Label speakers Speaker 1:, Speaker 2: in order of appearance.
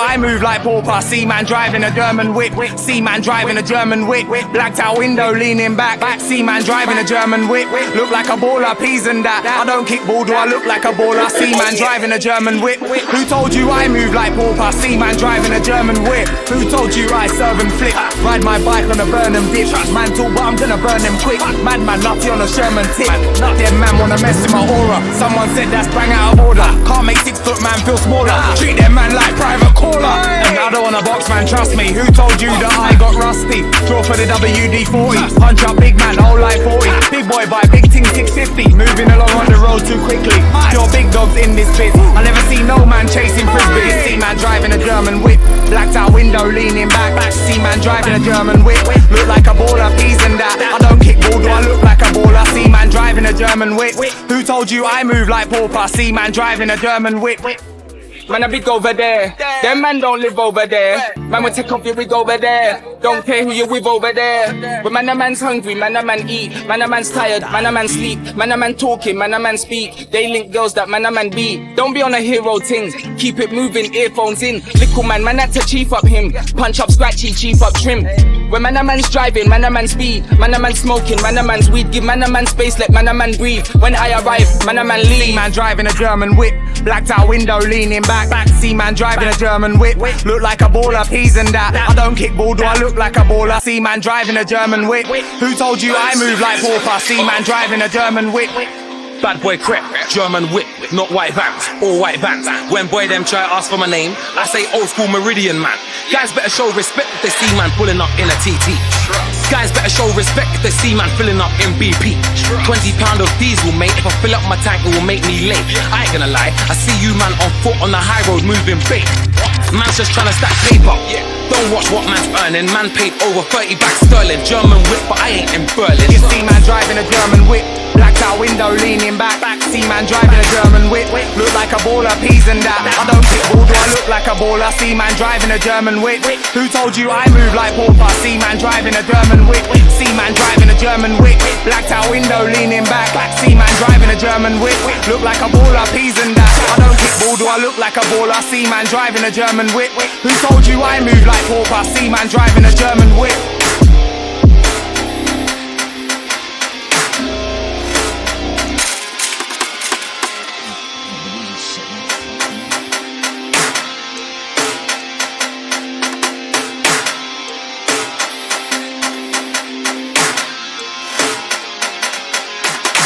Speaker 1: I move like pauper. See man driving a German whip. See man driving a German whip. Blacked out window leaning back. See man driving a German whip. Look like a baller, peas and that. I don't kick ball, do I look like a baller? See man driving a German whip. Who told you I move like pauper? See man driving a German whip. Who told you I serve and flip? Ride my bike on a Burnham dip. Man talk but I'm gonna burn them quick. Madman nutty on a Sherman tip. Them man wanna mess with my aura. Someone said that's bang out of order. Can't make 6 foot man feel smaller. Treat them man like private caller. And I don't wanna box man, trust me. Who told you that I got rusty? Draw for the WD-40. Punch up big man, whole like 40. Big boy buy big ting 650. Moving along on the road too quickly. Pure big dogs in this biz. I never see no man chasing frisbees. See man driving a German whip. Blacked out window leaning back. See man driving a German whip. Look like a baller, peas and that. I don't kick ball, do I look like a baller? See man driving a German whip. Who told you I move like pauper? See man driving a German whip. Man, I big over there. Them man don't live over there. Man will take off your wig over there. Don't care who you with over there. But man, a man's hungry, man, a man eat. Man, a man's tired, man, a man sleep. Man, a man talking, man, a man speak. They link girls that man, a man beat. Don't be on a hero ting. Keep it moving, earphones in. Little man, man, had to chief up him. Punch up scratchy, chief up trim. When man, a man's driving, man, a man speed. Man, a man smoking, man, a man's weed. Give man, a man space, let man, a man breathe. When I arrive, man, a man leave. Man driving a German whip. Blacked out window leaning back. See man driving a German whip. Look like a baller, peas and that. I don't kick ball, do I look like a baller? See man driving a German whip. Who told you I move like pauper? See man driving a German whip.
Speaker 2: Bad boy crep, German whip, not white vans, all white vans. When boy them try to ask for my name, I say old school Meridian man. Guys better show respect if they see man pulling up in a TT. Guys better show respect if they see man filling up in BP. 20 pound of diesel, mate, if I fill up my tank it will make me late. I ain't gonna lie, I see you man on foot on the high road moving bait. Man's just trying to stack paper. Don't watch what man's earning. Man paid over 30 back sterling. German whip, but I ain't in Berlin.
Speaker 1: You see man driving a German whip. Blacked out window leaning back. See man driving a German whip. Look like a baller, peas and that. I don't kick ball, do I look like a baller? See man driving a German whip. Who told you I move like pauper? See man driving a German whip. See man driving a German whip. Blacked out window leaning back. See man driving a German whip. Look like a baller, peas and that. I don't kick ball, do I look like a baller? See man driving a German whip. Who told you I move like pauper? See man driving a German whip.